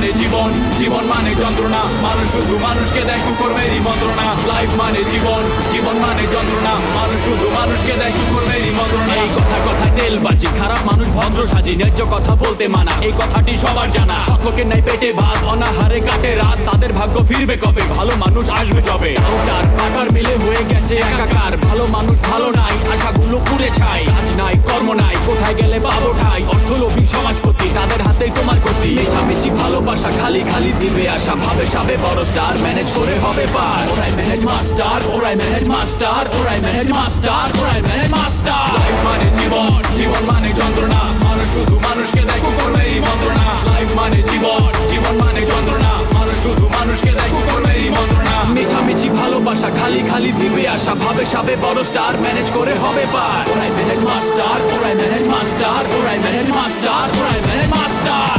মানে জীবন, জীবন মানে যন্ত্রণা, মানুষ শুধু মানুষকে দেয় কুকুরমেরই মন্ত্রণা। লাইফ মানে জীবন, জীবন মানে যন্ত্রণা, মানুষ শুধু মানুষকে দেয় কুকুরমেরই মন্ত্রণা। এই কথায় তেলবাজি, খারাপ মানুষ ভদ্র সাজি, ন্যায্য কথা বলতে মানা, এই কথাটি সবার জানা। সকলের নাই পেটে ভাত, অনাহারে কাটে রাত, তাদের ভাগ্য ফিরবে কবে, ভালো মানুষ আসবে যবে। আউটার পাটার মিলে হয়ে গেছে একাকার, ভালো মানুষ ভালো নাই, আশাগুলো পুড়ে ছাই। কাজ নাই কর্ম নাই, কোথায় গেলে পাবো ঠাই, অর্থলোভী সমাজপতি তাদের হাতেই তোমার গতি। মেশামেশি ভালোবাসা খালি খালি দিবে আশা, ভাবে সাবে বড় স্টার, ম্যানেজ করে হবে পার। ওরাই ম্যানেজ মাস্টার, ওরাই ম্যানেজ মাস্টার, ওরাই ম্যানেজ মাস্টার, ওরাই ম্যানেজ মাস্টার। লাইফ মানে জীবন, জীবন মানে যন্ত্রণা, মানুষ শুধু মানুষকে দেয় কুকুরমেরই মন্ত্রণা। লাইফ মানে জীবন, জীবন মানে যন্ত্রণা, মানুষ শুধু মানুষকে দেয় কুকুরমেরই মন্ত্রণা। মেশামেশি ভালোবাসা খালি খালি দিবে আশা, ভাবে সাবে বড় স্টার, ম্যানেজ করে হবে পার। ওরাই ম্যানেজ মাস্টার, ওরাই ম্যানেজ মাস্টার, ওরাই ম্যানেজ মাস্টার, ওরাই ম্যানেজ মাস্টার।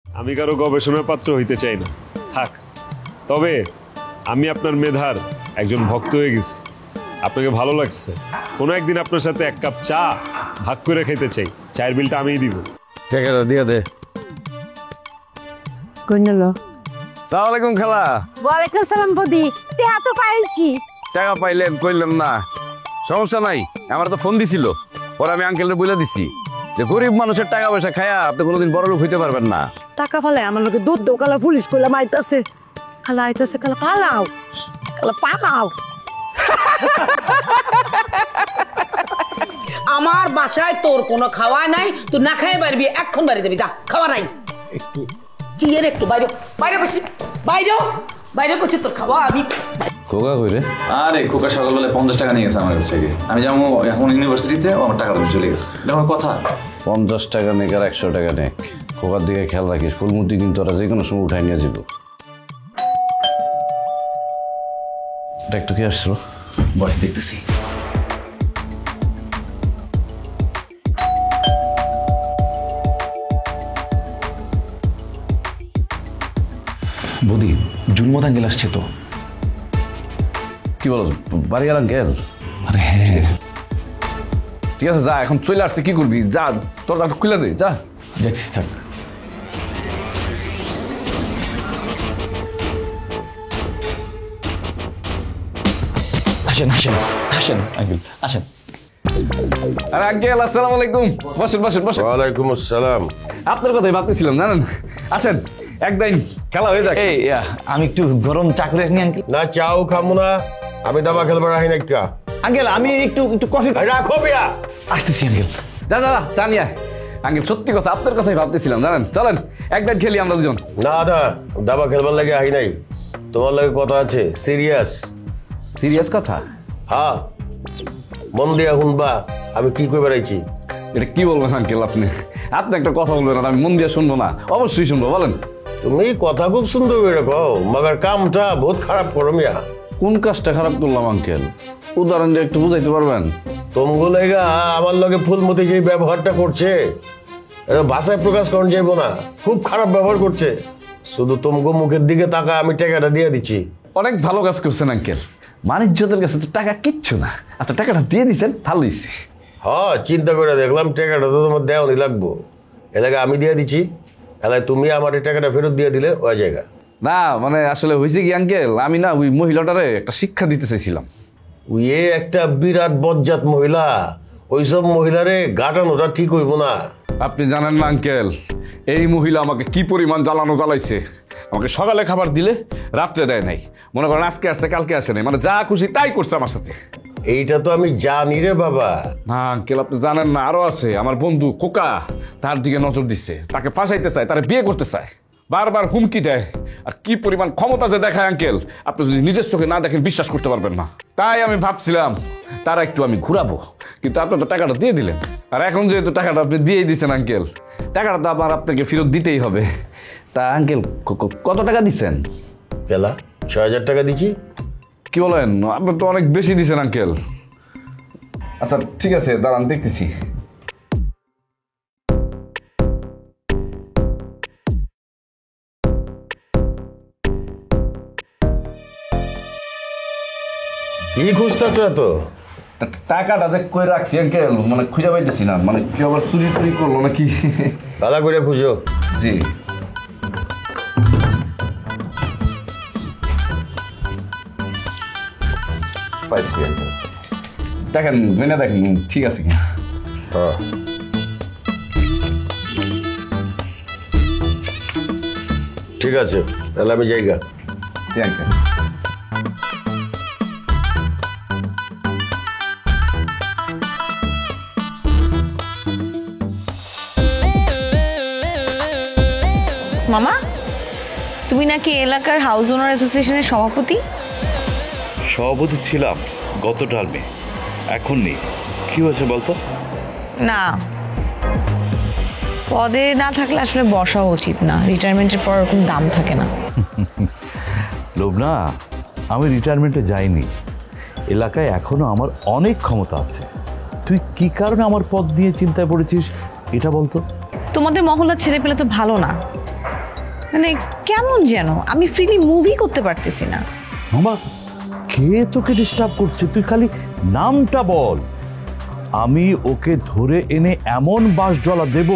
আমি কারো গবেষণার পাত্র হইতে চাই না, থাক। তবে আমি আপনার মেধার একজন ভক্ত হয়ে গেছি। আপনাকে ভালো লাগছে, কোনো একদিন আপনার সাথে এক কাপ চা ভাগ করে খেতে চাই। চায়ের বিলটা আমিই দিব। টাকাটা দিয়ে দে। সালাম আলাইকুম খালা। ওয়ালাইকুম সালাম বদি, টেহা তো পাইছি। টাকা পাইলেন কইলেন না, সমস্যা নাই। আমার তো ফোন দিছিল, পরে আমি আঙ্কেলের বলে দিছি যে গরিব মানুষের টাকা পয়সা খায়া আপনি কোনোদিন বড় লোক হইতে পারবেন না। টাকা ফলে আমার লোকে দুধ দো, কালা পুলিশ কইলাম আইতাছে, খালা আইতাছে, কালা পালাও, কালা পালাও। আমার বাসায় তোর কোনো খাওয়া নাই, তুই না খাই পারবি, এখন বাড়ি যাবি, যা, খাওয়া নাই। কি এর একটু বাইরে বাইরে করছি, বাইরে বাইরে করছি, তোর খাওয়া আমি। খোকা কইরে? আরে খোকা সকালবেলায় 50 টাকা নিয়ে গেছে আমার কাছ থেকে। আমি যাবো এখন ইউনিভার্সিটিতে, আমার টাকা চলে গেছে। এটা কথা। 50 টাকা নেক আর 100 টাকা নেক, খোকার দিকে খেয়াল রাখিস। ফুলমুতি কিন্তু ওরা যে কোনো সময় উঠাই নিয়ে যাব। এটা একটু কি আসছিল? বয় দেখতেছি। বদি জুলমত আঙ্কেল আসছে তো। কি বলো, বাড়ি গেলাম গেল? আরে হ্যাঁ, ঠিক আছে যা, এখন চলে আসছে, কি করবি? যা, তোর খুলে দে, যা। যাচ্ছি, থাক। আসেন আসেন আসেন আঙ্কেল, আসেন। আরে আঙ্কেল, আসসালামু আলাইকুম। বসেন বসেন বসেন। ওয়ালাইকুম আসসালাম। আপনার কথাই ভাবতেছিলাম, জানেন। আসেন, একদিন খেলা হয়ে যাক। এই আমি একটু গরম চা করে রাখি আঙ্কেল। না চাও খামো না, আমি দাবা খেলবার রাখি না। আঙ্কেল আমি একটু একটু কফি রাখো বিয়া। আসতেছি আঙ্কেল। যা যা চা নিয়ে আয়। আঙ্কেল সত্যি কথা, আপনার কথাই ভাবতেছিলাম, জানেন। চলেন একদিন খেলি আমরা দুজন। না দা, দাবা খেলবার লাগে আহি নাই, তোমার লাগে কথা আছে, সিরিয়াস। সিরিয়াস কথা? হ্যাঁ, মন দিয়া শুনবা আমি কি কই বেড়াইছি। এটা কি বলবেন আঙ্কেল আপনি? আপনি একটা কথা বলবেন আর আমি মন দিয়ে শুনবো না? অবশ্যই শুনবো, বলেন। তুমি কথা খুব সুন্দর করে কও, মগর কামটা বহুত খারাপ করো মিয়া। কোন কাজটা খারাপ করলাম আঙ্কেল? উদাহরণ দিয়ে একটু বুঝাইতে পারবেন? তোমগো লাগা আমার লগে ফুলমতি যে ব্যবহারটা করছে, এটা ভাষায় প্রকাশ করেন যাইব না। খুব খারাপ ব্যবহার করছে। শুধু তোমগো মুখের দিকে তাকা, আমি টাকাটা দিয়ে দিচ্ছি। অনেক ভালো কাজ করছেন আঙ্কেল, মানিজ্যদের কাছে তো টাকা কিচ্ছু না। আপনার টাকাটা দিয়ে দিচ্ছেন, ভালো হয়েছে। হ্যাঁ, চিন্তা করে দেখলাম টাকাটা তো তোমার দেওয়ানি লাগবো, এলাকা আমি দিয়ে দিচ্ছি। এলাকায় তুমি আমার এই টাকাটা ফেরত দিয়ে দিলে ওই জায়গা। না মানে আসলে হয়েছে কি আঙ্কেল, আমি না ওই মহিলাটারে একটা শিক্ষা দিতে চাইছিলাম। ওই একটা বিরাট বজ্জাত মহিলা, ওইসব মহিলারে গাটানোটা ঠিক হইব না। আপনি জানেন না আঙ্কেল, এই মহিলা আমাকে কি পরিমাণ জ্বালাইছে। আমাকে সকালে খাবার দিলে রাত্রে দেয় নাই, মনে করেন আজকে আসছে কালকে আসে নাই, মানে যা খুশি তাই করছে আমার সাথে। এইটা তো আমি জানি রে বাবা। না আঙ্কেল আপনি জানেন না, আরো আছে। আমার বন্ধু কোকা তার দিকে নজর দিচ্ছে, তাকে ফাঁসাইতে চায়, তারে বিয়ে করতে চায়, বারবার হুমকি দেয়। আর কি পরিমাণ ক্ষমতা যে দেখায় আঙ্কেল, আপনি যদি নিজের চোখে না দেখেন বিশ্বাস করতে পারবেন না। তাই আমি ভাবছিলাম তারা একটু আমি ঘুরাবো, কিন্তু আপনি তো টাকাটা দিয়ে দিলেন। আর এখন যেহেতু টাকাটা আপনি দিয়েই দিচ্ছেন আঙ্কেল, টাকাটা তো আবার আপনাকে ফেরত দিতেই হবে। তা আঙ্কেল কত টাকা দিচ্ছেন? পেলা ৬,০০০ টাকা দিচ্ছি। কি বলেন, আপনি তো অনেক বেশি দিচ্ছেন আঙ্কেল। আচ্ছা ঠিক আছে, দাঁড়ান দেখতেছি। কি খুঁজতেছো এত? টাকাটা যে কই রাখছি আঙ্কেল মানে খুঁজে পাইতেছি না, মানে কি আবার চুরি টুরি করলো নাকি? দাদা করে খুঁজো। জি পাইছি আঙ্কেল, দেখেন মেনে দেখেন ঠিক আছে কিনা। হ্যাঁ ঠিক আছে, তাহলে আমি জায়গা। জি আঙ্কেল। মামা, তুমি নাকি এলাকার হাউস ওনার অ্যাসোসিয়েশনের সভাপতি? সভাপতি ছিলাম গত টার্মে, এখন নেই। কি হয়েছে বলতো? না, পদে না থাকলে আসলে বসা উচিত না, রিটায়ারমেন্টের পর ওরকম দাম থাকে না। লোবনা, আমি রিটায়ারমেন্টে যাইনি, এলাকায় এখনো আমার অনেক ক্ষমতা আছে। তুই কি কারণে আমার পদ নিয়ে চিন্তায় পড়েছিস এটা বলতো? তোমাদের মহল্লার ছেলে পেলে তো ভালো না, মানে কেমন যেন আমি ফ্রিলি মুভি করতে পারতেছি না। মামা, কে তোকে ডিস্টার্ব করছে? তুই খালি নামটা বল, আমি ওকে ধরে এনে এমন বাঁশডলা দেব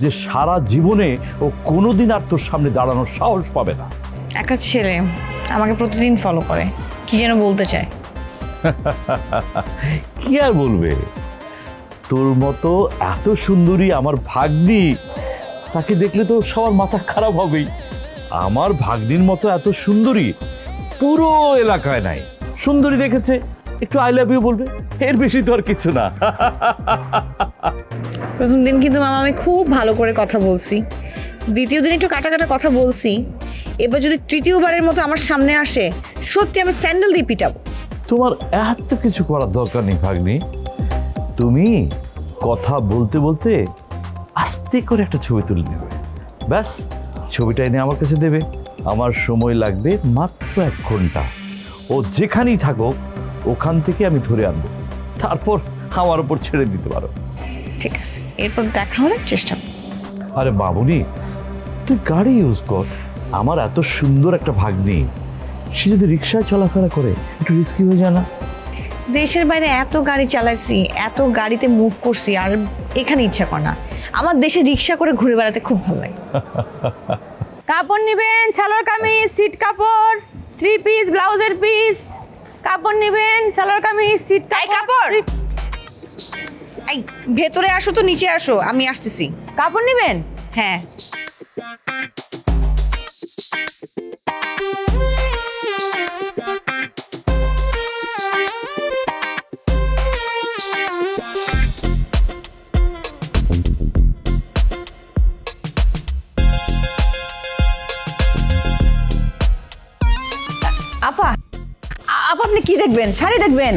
যে সারা জীবনে ও কোনোদিন আর তোর সামনে দাঁড়ানোর সাহস পাবে না। একটা ছেলে আমাকে প্রতিদিন ফলো করে, কি যেন বলতে চায়। কি আর বলবে? তোর মতো এত সুন্দরী আমার ভাগ্নি, তাকে দেখলে তো সবার মাথা খারাপ হবেই। আমার ভাগ্নির মতো এত সুন্দরী পুরো এলাকায় নাই। সুন্দরী দেখেছে একটু আই লাভ ইউ বলবে, এর বেশি তো আর কিছু না। প্রথম দিন কিন্তু মামা আমি খুব ভালো করে কথা বলছি, দ্বিতীয় দিন একটু কাটা কাটা কথা বলছি, এবার যদি তৃতীয়বারের মতো আমার সামনে আসে সত্যি আমি স্যান্ডেল দিয়ে পিটাবো। তোমার এত কিছু করার দরকার নেই ভাগ্নি, তুমি কথা বলতে বলতে আস্তে করে একটা ছবি তুলে নেবে, ব্যাস ছবিটা এনে আমার কাছে দেবে। আমার সময় লাগবে মাত্র 1 ঘন্টা। ও যেখানেই থাকুক ওখান থেকে আমি ধরে আনবো, তারপর আমার উপর ছেড়ে দিতে পারো। ঠিক আছে, এরপর দেখা হলে চেষ্টা করব। আরে বাবুনি, তুই গাড়ি ইউজ কর। আমার এত সুন্দর একটা ভাগ্নি, সে যদি রিক্সায় চলাফেরা করে একটু রিস্কি হয়ে যায় না? দেশের বাইরে এত গাড়ি চালাইছি, এত গাড়িতে মুভ করছি, আর এখানে ইচ্ছা করে না। আমার দেশে রিক্সা করে ঘুরে বেড়াতে খুব ভালো লাগে। কাপড় নিবেন, সালোয়ার কামিজ, সিট কাপড়, 3 পিস, ব্লাউজের পিস। কাপড় নিবেন, সালোয়ার কামিজ, সিট কাপড়। এই ভেতরে আসো তো, নিচে আসো, আমি আসতেছি। কাপড় নিবেন? হ্যাঁ। আপা আপা আপনি কি দেখবেন? শাড়ি দেখবেন?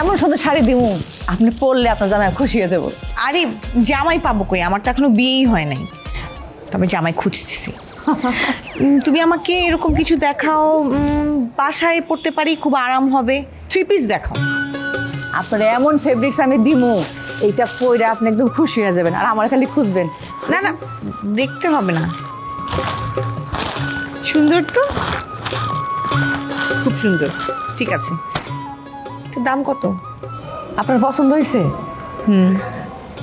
এমন সুন্দর শাড়ি দিমু, আপনি পরলে আপনার জামাই খুশি হয়ে যাবো। আরে জামাই পাবো কই, আমার তো এখনো বিয়েই হয় নাই, তবে জামাই খুঁজতেছি। তুমি আমাকে এরকম কিছু দেখাও, বাসায় পড়তে পারি, খুব আরাম হবে। 3 পিস দেখাও। আপনার এমন ফেব্রিক্স আমি দিমু, এইটা পরে আপনি একদম খুশি হয়ে যাবেন, আর আমার খালি খুঁজবেন। না না, দেখতে হবে না, সুন্দর তো, খুব সুন্দর। ঠিক আছে, তো দাম কত? আপনার পছন্দ হয়েছে?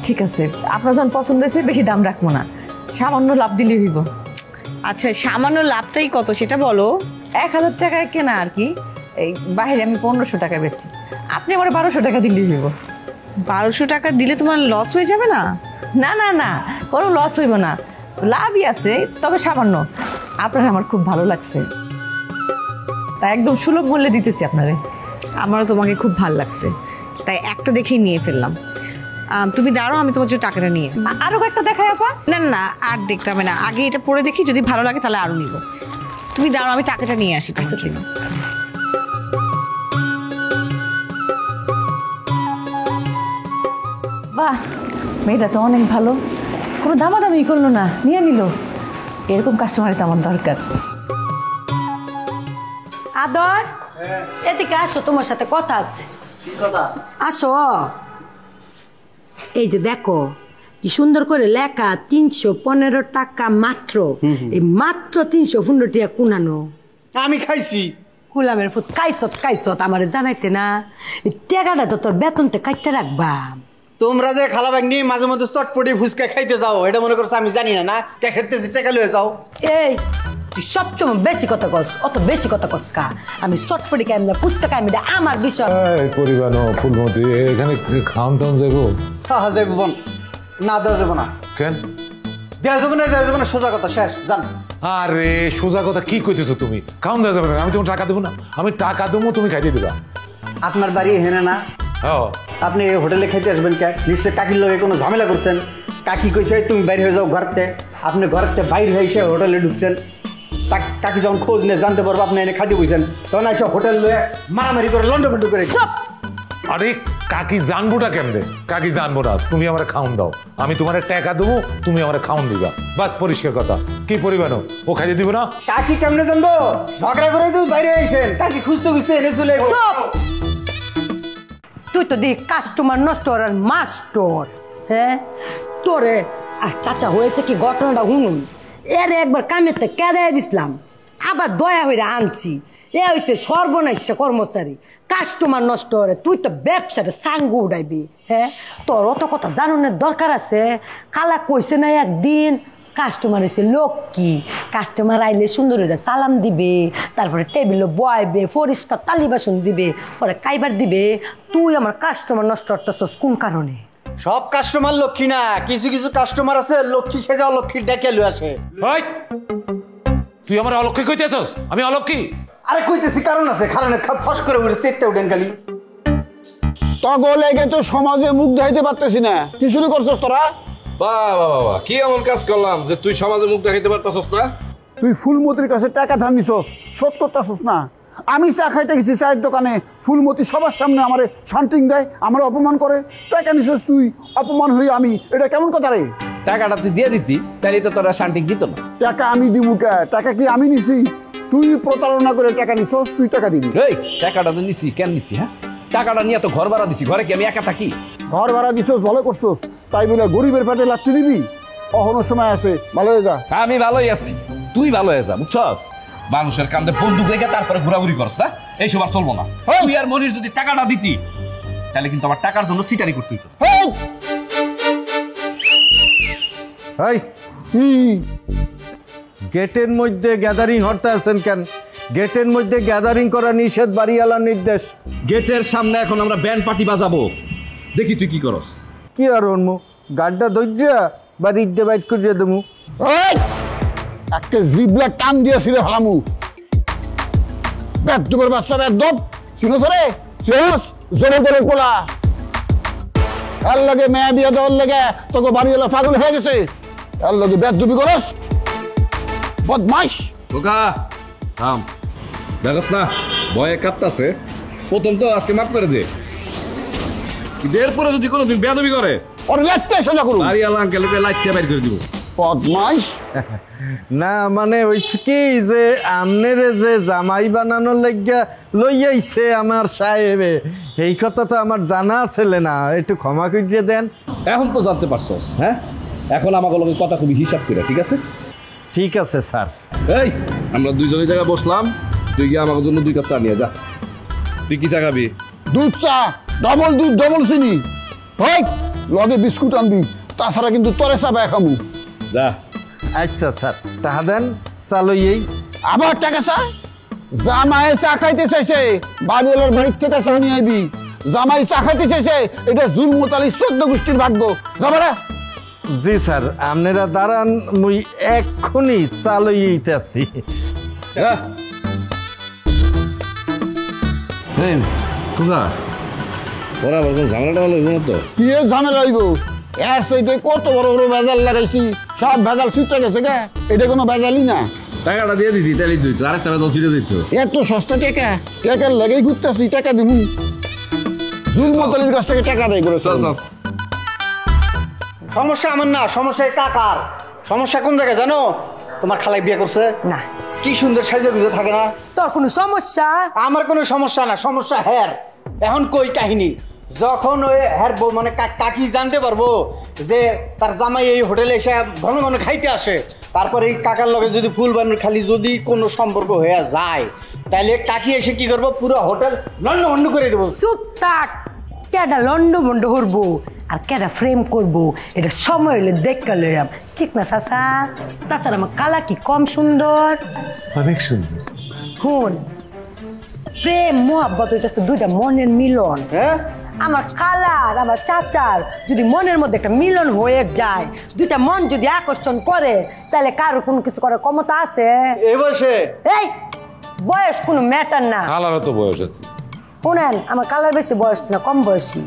ঠিক আছে, আপনার যখন পছন্দ হয়েছে বেশি দাম রাখবো না, সামান্য লাভ দিলে হইব। আচ্ছা, সামান্য লাভটাই কত সেটা বলো। 1000 টাকায় কেনা আর কি, এই বাইরে আমি 1500 টাকা বেচি, আপনি আমার 1200 টাকা দিলেই হইব। 1200 টাকা দিলে তোমার লস হয়ে যাবে না? না না না, কোনো লস হইব না, লাভই আছে, তবে সামান্য। আপনার আমার খুব ভালো লাগছে, তাই একদম সুলভ মূল্যে দিতেছি আপনারে। আমারও তোমাকে খুব ভালো লাগছে, তাই একটা দেখেই নিয়ে ফেললাম। তুমি দাঁড়াও, আমি তোমার জন্য টাকাটা নিয়ে। আরো কয়েকটা দেখাই আপা? না না, আর দেখতে হবে না, আগে এটা পরে দেখি, যদি ভালো লাগে তাহলে আরো নিব। তুমি দাঁড়াও, আমি টাকাটা নিয়ে আসি তোমার জন্য। বাহ, মেয়েটা তো অনেক ভালো, কোনো দামাদামি করলো না, নিয়ে নিল। এরকম কাস্টমারই তো আমার দরকার। আদর, এদিকে আসো, তোমার সাথে কথা আছে। আসো, এই যে দেখো কি সুন্দর করে লেখা, 315 টাকা মাত্র। এই মাত্র 315 টাকা কুনানো। আমি খাইছি, কুলামের ফুট কাইছত আমার জানাইতে না এই টাকাটা তো তোর বেতনতে কাটতে রাখবা। তোমরা যে খালা ভাগ্নি মাঝে মধ্যে চটপটি ফুচকা খাইতে যাও এটা মনে করছো আমি জানি না, না ক্যাশের তেজি টাকা লয়ে যাও। এই তুই সবসময় বেশি কথা কস, অত বেশি কথা কস কা? আমি চটপটি খাইম না, ফুচকা খাইম না, আমার বিষয়। পরিবার ফুলমতি এখানে খাওয়ান টাউন যাবো? হ্যাঁ যাইব বোন, না দেওয়া যাবো না। কেন দেওয়া যাবে না, সোজা কথা শেষ, জান। আরে সোজা কথা কি কইতেছো তুমি? খাওয়ান দেওয়া যাবে না? আমি তোমার টাকা দেবো না? আমি টাকা দেবো, তুমি খাইতে দিবা। আপনার বাড়ি হেনে না, হ্যাঁ আপনি হোটেলে খাইতে আসবেন কে? নিশ্চয় কাকির লগে কোনো ঝামেলা করছেন। কাকি কইছে তুমি বাইরে হয়ে যাও ঘরতে, আপনি ঘরতে বাইরে হয়ে এসে হোটেলে ঢুকছেন। কাকি যখন খোঁজ নিয়ে জানতে পারবো আপনি এনে খাইতে বইছেন, তখন এসে হোটেল লয়ে মারামারি করে লন্ডভন্ড করে। আরে কাকি জানবোটা কেমনে? কাকি জানবো না, তুমি আমার খাওন দাও, আমি তোমার টাকা দেবো, তুমি আমার খাওন দিবা, বাস পরিষ্কার কথা। কি পরিমাণ ও খাইতে দিব না? কাকি কেমনে জানবো? ঝগড়া করে তুই বাইরে হয়েছেন, কাকি খুঁজতে খুঁজতে এনে চলে তুই তো দেখ কাস্টমার নষ্ট আর মাস্টর। হ্যাঁ তোরে আর চাচা হয়েছে কি ঘটনাটা শুনুন। এর একবার কামেতে কেদায় দিছিলাম, আবার দয়া হইরা আনছি। এ হইছে সর্বনাশা কর্মচারী, কাস্টমার নষ্ট করে। তুই তো ব্যবসাটা সাঙ্গু উড়াইবি। হ্যাঁ তোর অত কথা জানানোর দরকার আছে? খালা কইছে না একদিন কাস্টমার এসে লক্ষ্মী, কাস্টমার আইলে সুন্দর সালাম দিবে, তারপরে টেবিলে বয়াইবে, পরিষ্কার তালি বাসন দিবে, পরে খাইবার দিবে। তুই আমার কাস্টমার নষ্ট করতেছস কোন কারণে? সব কাস্টমার লক্ষ্মী না, কিছু কিছু কাস্টমার আছে লক্ষ্মী সেজা অলক্ষ্মীর ডেকে লয়ে আসে। তুই আমার অলক্ষী কইতেছস? আমি অলক্ষী? আরে কইতেছি কারণ আছে, কারণে ফস করে উঠে চেতে উঠেন খালি। তগো লেগে তো সমাজে মুখ দেখাইতে পারতেছি না, কি শুরু করছস তোরা? বাবা বাবা কি এমন কাজ করলাম যে তুই সমাজে মুখ দেখাইতে পারতাছস না? তুই ফুলমতির কাছে টাকা ধার নিছস, শোধ করতেছস না। আমি চা খাইতে গেছি চায়ের দোকানে, ফুলমতি সবার সামনে আমারে শান্তিং দেয়, আমার অপমান করে। টাকা নিছস তুই, অপমান হই আমি, এটা কেমন কথা রে? টাকাটা তুই দিয়ে দিতি, তাহলে তো তোরা শান্তি দিত না। টাকা আমি দিব কে? টাকা কি আমি নিছি? তুই প্রতারণা করে টাকা নিছস, তুই টাকা দিবি। এই টাকাটা তো নিছি, কেন নিছি? হ্যাঁ টাকাটা নিয়ে তো ঘর ভাড়া দিছি, ঘরে কি আমি একা থাকি? ঘর ভাড়া দিছস, ভালো করছস, তাই বলে গরিবের পেটে লাঠি দিবি? অহনো সময় আছে, ভালো হয়ে যা। আমি ভালোই আছি, তুই ভালো হয়ে যা, বুঝছস? মানুষের কান্দে বন্দুক রেখে তারপরে ঘোরাঘুরি করছ না, এইসব আর চলবো না। তুই আর মনির যদি টাকাটা দিতি, তাহলে কিন্তু আমার টাকার জন্য সিটারি করতে হইতো। গেটের মধ্যে গ্যাদারিং হতে আছেন কেন? গেটের মধ্যে গ্যাদারিং করা নিষেধ, বাড়িওয়ালার নির্দেশ। গেটের সামনে এখন আমরা ব্যান্ড পার্টি বাজাবো, দেখি তুই কি করস। কি আর অন্য গাড্ডা দইরা বাড়ির দিয়ে বাইট করিয়া দেবো। একটা জিবলা টান দিয়ে ফিরে হালামু। ব্যাট দুবার বাচ্চা ব্যাট দপ চিনো ধরে চিনোস জোরে জোরে পোলা। এর লগে মেয়ে বিয়ে দেওয়ার লেগে তোকে বাড়িওয়ালা পাগল হয়ে গেছে। এর লগে ব্যাট দুবি করস বদমাইশ। খোকা থাম, দেখস না ভয়ে কাঁপতাছে। প্রথম তো আজকে মাফ করে দে, এরপরে যদি কোনোদিন বেয়াদবি করে ওরে লাইতে সোজা করুন। বাড়িওয়ালা আঙ্কেলকে লাইটটা বাইর করে দিব। বদমাইশ না মানে হইছে কি যে আমনেরে যে জামাই বানানোর লাগিয়া লইয়াইছে আমার সাহেবে, এই কথা তো আমার জানা ছিল না, একটু ক্ষমা করিয়ে দেন। এখন তো জানতে পারছস। হ্যাঁ এখন আমাকে লোকের কথা খুবই হিসাব করে, ঠিক আছে? ঠিক আছে স্যার। এই আমরা দুইজনের জায়গায় বসলাম, তুই গিয়ে আমার জন্য 2 কাপ চা নিয়ে যা। তুই কি চা খাবি? দুধ চা, ডবল দুধ ডবল চিনি, হয় লগে বিস্কুট আনবি, তাছাড়া কিন্তু তোরে চা বাই খামু। যা। আচ্ছা স্যার, টাকা দেন, চা লইয়েই। আবার টাকা চা? জামাই চা খাইতে চাইছে, বাড়িওয়ালার বাড়ির থেকে চা নিয়ে আইবি। জামাই চা খাইতে চাইছে, এটা জুলমতালি 14 গোষ্ঠীর ভাগ্য। যাবারা? জি স্যার, আপনারা দাঁড়ান, মুই এক্ষুনি চা লইয়েইতে আসছি। ওরা ঝামেলাটা হলো তো কি ঝামেলা হইব? এর সইতে কত বড় বড় ভেজাল লাগাইছি, সব ভেজাল ছুটে গেছে গে। এটা কোনো ভেজালই না। টাকাটা দিয়ে দিতি, তাহলে তুই আরেকটা ভেজাল ছুটে দিত। এত সস্তা টাকা, টাকার লেগেই ঘুরতেছি, টাকা দিব। জুলমতালির কাছ থেকে টাকা দেয় করে। চল চল। সমস্যা আমার না, সমস্যা কাকার। সমস্যা কোন জায়গায় জানো? তোমার খালাই বিয়ে করছে না, কি সুন্দর সাজে গুজে থাকে না। তোর কোনো সমস্যা? আমার কোনো সমস্যা না, সমস্যা হ্যার। এখন কই কাহিনী, যখন ওই হ্যার বউ মানে কাকি জানতে পারবো যে তার জামাই এই হোটেলে এসে ঘন ঘন খাইতে আসে, তারপরে এই কাকার লগে যদি ফুল বানুর খালি যদি কোনো সম্পর্ক হয়ে যায়, তাহলে কাকি এসে কি করবো, পুরো হোটেল লন্ড ভন্ড করে দেবো। চুপ থাক, কেডা লন্ড বন্ড করবো আর কেডা ফ্রেম করবো এটা সময় হলে দেখতে লইয়াম, ঠিক না চাচা? তাছাড়া আমার কালা কি কম সুন্দর? অনেক সুন্দর। হুন, প্রেম মোহাব্বত হইতেছে দুইটা মনের মিলন। হ্যাঁ, আমার কালার আমার চাচার যদি মনের মধ্যে একটা মিলন হয়ে যায়, দুইটা মন যদি আকর্ষণ করে, তাহলে কারো কোনো কিছু করার ক্ষমতা আছে? এই বয়সে? এই বয়স কোনো ম্যাটার না। কালারও তো বয়স আছে। শুনেন, আমার কালার বেশি বয়স না, কম বয়সী।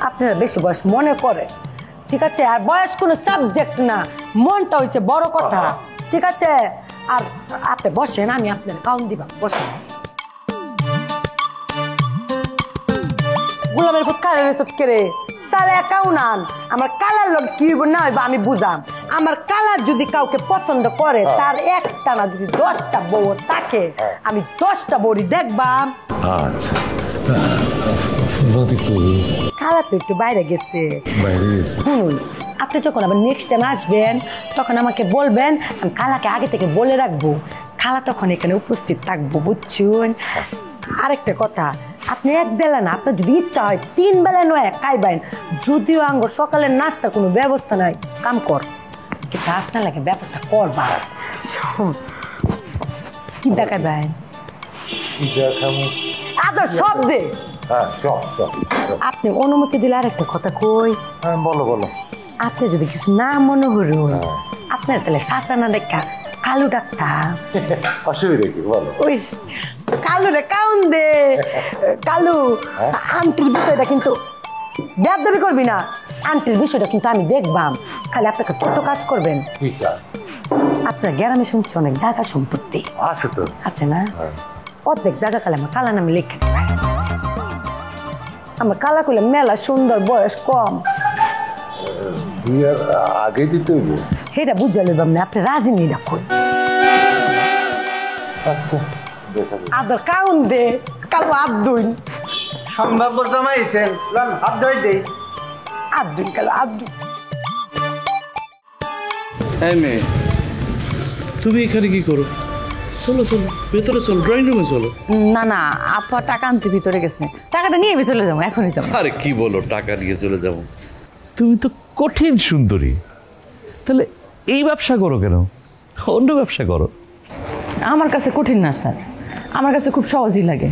আপনারা বেশি বয়স মনে করে, ঠিক আছে? আর বয়স কোনো সাবজেক্ট না, মনটা হচ্ছে বড় কথা, ঠিক আছে? আর আপনি বসেন, আমি আপনার কাউন্ট দিবা, বসেন। গোলামের ফুট কালের রেসত করে সালে কাউনান আমার কালার লোক কি হইব না হইব আমি বুঝাম। আমার কালার যদি কাউকে পছন্দ করে, তার একটা না যদি 10টা বউ থাকে, আমি 10টা বউই দেখবাম। আচ্ছা কালার তো একটু বাইরে গেছে। শুনুন, আপনি যখন আবার নেক্সট টাইম আসবেন তখন আমাকে বলবেন, আমি খালাকে আগে থেকে বলে রাখবো, খালা তখন এখানে উপস্থিত থাকবো, বুঝছুন? আরেকটা কথা, আপনি এক বেলা না, আপনার যদি ইচ্ছা হয় 3 বেলা নয় খাইবেন, যদিও আঙ্গ সকালের নাস্তার কোনো ব্যবস্থা নাই, কাম কর, কিন্তু আপনার লাগে ব্যবস্থা করবা। কি দেখাবেন? আদর সব দে। আপনি অনুমতি দিলে আরেকটা কথা কই। বলো বলো। আপনি যদি কিছু না মনে করুন, আপনার তাহলে চাচা না দেখা কালু ডাক্তার। অসুবিধা কি বলো? ওই কালু রে কাউন দে। কালু, আন্টির বিষয়টা কিন্তু বেয়াদবি করবি না, আন্টির বিষয়টা কিন্তু আমি দেখবাম, খালি আপনাকে ছোট কাজ করবেন। আপনার গ্রামে শুনছি অনেক জায়গা সম্পত্তি আছে তো? আছে না? অর্ধেক জায়গা কালে আমার কালা নামে লিখে দেবেন। আমার কালা কইলে মেলা সুন্দর, বয়স কম, আগে দিতে হইব। সেটা বুঝে লইবাম না, আপনি রাজি নেই রাখুন। আদর কাউন দে, কালু আদুন। সম্ভাব্য জামাই এসেন, লন হাত ধরে দেই। আদুন কালু আদুন। এই মেয়ে, তুমি এখানে কি করো? চলো চলো, ভেতরে চলো, ড্রয়িং রুমে চলো। না না, আপা টাকা আনতে ভিতরে গেছে, টাকাটা নিয়ে চলে যাবো, এখনই যাবো। আরে কি বলো, টাকা নিয়ে চলে যাবো? তুমি তো কঠিন সুন্দরী, তাহলে এই ব্যবসা করো কেন? অন্য ব্যবসা করো। আমার কাছে কঠিন না স্যার, আমার কাছে খুব সহজই লাগে।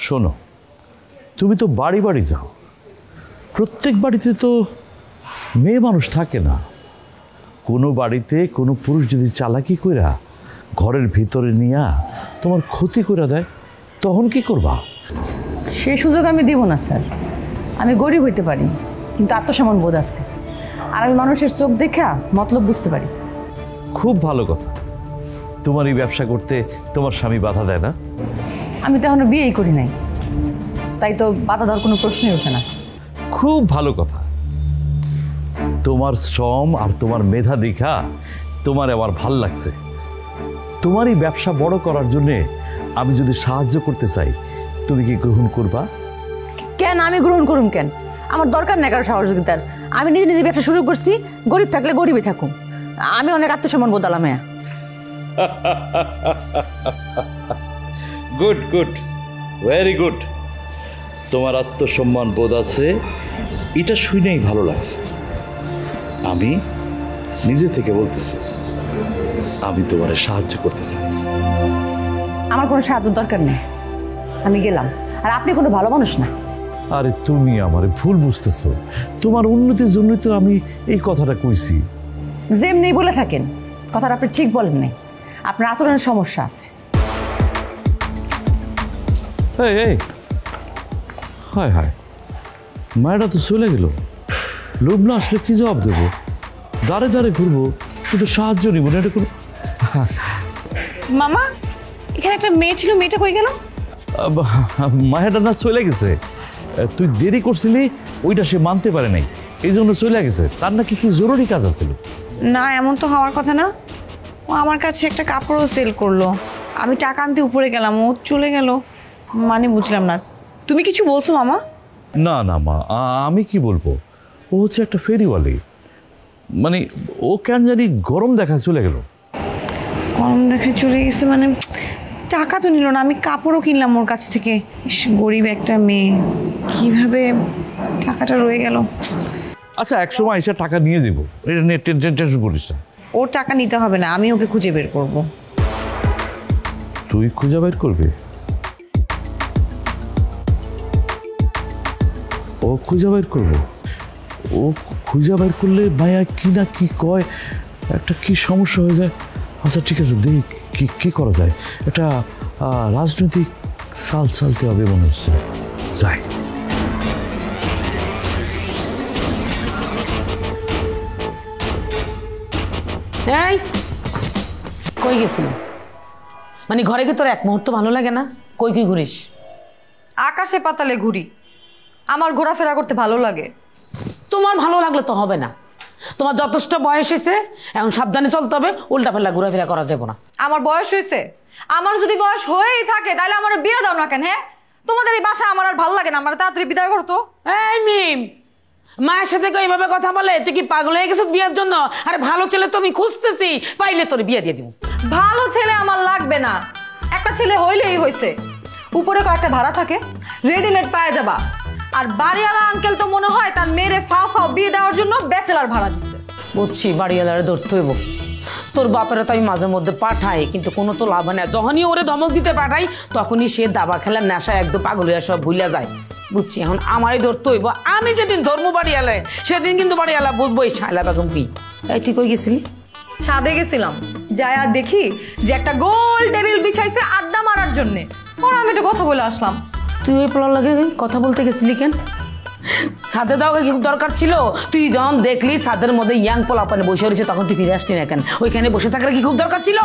শোনো, তুমি তো বাড়ি বাড়ি যাও, প্রত্যেক বাড়িতে তো মেয়ে মানুষ থাকে না। কোনো বাড়িতে কোনো পুরুষ যদি চালাকি কইরা ঘরের ভিতরে নিয়া তোমার ক্ষতি করে দেয়, তখন কি করবা? সেই সুযোগ আমি দিব না স্যার। আমি গরিব হইতে পারি, কিন্তু আত্মসম্মান বোধ আছে, আর আমি মানুষের চোখ দেখা মতলব বুঝতে পারি। খুব ভালো কথা। তোমার এই ব্যবসা করতে তোমার স্বামী বাধা দেয় না? আমি তো এখনো বিয়েই করি নাই, তাই তো বাধা দেওয়ার কোনো প্রশ্নই ওঠে না। খুব ভালো কথা। তোমার শ্রম আর তোমার মেধা দেখা তোমার আমার ভাল লাগছে। তোমার এই ব্যবসা বড় করার জন্যে আমি যদি সাহায্য করতে চাই, তুমি কি গ্রহণ করবা? কেন আমি গ্রহণ করুম কেন? আমার দরকার নেই কারো সহযোগিতার। আমি নিজে নিজে ব্যবসা শুরু করছি, গরিব থাকলে গরিবই থাকুম। আমি অনেক আত্মসম্মান বোধ আলাম। Good good, very good. তোমার আত্মসম্মান বোধ আছে, এটা শুনেই ভালো লাগছে। আমি নিজে থেকে বলতেছি, আমি তোমার সাহায্য করতে চাই। আমার কোনো সাহায্যের দরকার নেই, আমি গেলাম। আর আপনি কোনো ভালো মানুষ না। আরে তুমি আমারে ভুল বুঝতেছো। তোমার উন্নতির জন্যই তো আমি এই কথাটা কইছি। যেমনি বলে থাকেন, কথাটা আপনি ঠিক বলেন নাই। আপনার আচরণের সমস্যা আছে। এই হায় হায়, মায়েরা তো চলে গেল। লোভ না আসলে কি জবাব দেবো? দাঁড়ে দাঁড়ে ঘুরবো, কিন্তু সাহায্য নিব না, এটা কোনো। মামা, এখানে একটা মেয়ে ছিল, মেয়েটা কই গেল? মায়েরা না চলে গেছে, তুই দেরি করছিলি, ওইটা সে মানতে পারে নাই, এই জন্য চলে গেছে। তার নাকি কি জরুরি কাজ আছিল। না, এমন তো হওয়ার কথা না। ও আমার কাছে একটা কাপড়ও সেল করলো, আমি টাকা আনতে উপরে গেলাম, ও চলে গেল, মানে বুঝলাম না। তুমি কিছু বলছো মামা? না না মা, আমি কি বলবো, ও হচ্ছে একটা ফেরিওয়ালি, মানে ও কেন জানি গরম দেখা চলে গেল। গরম দেখে চলে গেছে মানে? টাকা তো নিল না, আমি কাপড়ও কিনলাম ওর কাছ থেকে। ইস, গরিব একটা মেয়ে, কিভাবে টাকাটা রয়ে গেল। আচ্ছা, এক সময় এসে টাকা নিয়ে যাবো, এটা নিয়ে টেনশন করিস না। ওর টাকা নিতে হবে না, আমি ওকে খুঁজে বের করব। তুই খুঁজে বের করবি? ও খুঁজে বের করবো? ও খুঁজে বের করলে মায়া কি না কি কয়, একটা কি সমস্যা হয়ে যায়। আচ্ছা ঠিক আছে, দেখ কি করা যায়। একটা রাজনৈতিক সাল চালতে হবে মনে হচ্ছে, যাই। এই কই গেছিল? মানে ঘরে কি তোর এক মুহূর্ত ভালো লাগে না? কই তুই ঘুরিস? আকাশে পাতালে ঘুরি, আমার ঘোরাফেরা করতে ভালো লাগে। তোমার ভালো লাগলে তো হবে না, তোমার যথেষ্ট বয়স হয়েছে, এখন সাবধানে চলতে হবে, উল্টাপাল্টা ঘোরাফেরা করা যাবে না। আমার বয়স হয়েছে? আমার যদি বয়স হয়েই থাকে তাহলে আমার বিয়ে দাও না কেন? হ্যাঁ, তোমাদের এই বাসা আমার আর ভালো লাগে না, আমার তাড়াতাড়ি বিদায় করতো। এই মিম, মায়ের সাথে এইভাবে কথা বলে? তুই কি পাগল হয়ে গেছিস বিয়ের জন্য? আরে ভালো ছেলে তো আমি খুঁজতেছি, পাইলে তোর বিয়ে দিয়ে দিব। ভালো ছেলে আমার লাগবে না, একটা ছেলে হইলেই হয়েছে। উপরে কয়েকটা ভাড়া থাকে, রেডিমেড পায়ে যাবা। আর বাড়িওয়ালা আঙ্কেল তো মনে হয় তার মেয়েরে ফাও বিয়ে দেওয়ার জন্য ব্যাচেলার ভাড়া দিচ্ছে। বুঝছি, বাড়িওয়ালারে ধরতে হইব। তোর বাপেরা তো আমি মাঝে মধ্যে পাঠাই, কিন্তু কোনো তো লাভ হয় না। যখনই ওরে ধমক দিতে পাঠাই তখনই সে দাবা খেলার নেশা একদম পাগল হয়ে সব ভুলে যায়। বুঝছি, এখন আমারই ধরতে হইব। আমি যেদিন ধর্ম বাড়িয়ালে সেদিন কিন্তু বাড়িয়ালা বুঝবো এই শায়লা বেগম কি। এই তুই কই গেছিলি? ছাদে গেছিলাম, যাই আর দেখি যে একটা গোল টেবিল বিছাইছে আড্ডা মারার জন্য। ওরা আমি একটু কথা বলে আসলাম। তুই ওই পোলার লাগে কথা বলতে গেছিলি কেন? ছাদে যাওয়া কি দরকার ছিল? তুই যখন দেখলি ছাদের মধ্যে ইয়াং পোলা পানে বসে রয়েছে তখন তুই ফিরে আসলি না কেন? ওইখানে বসে থাকার কি খুব দরকার ছিল?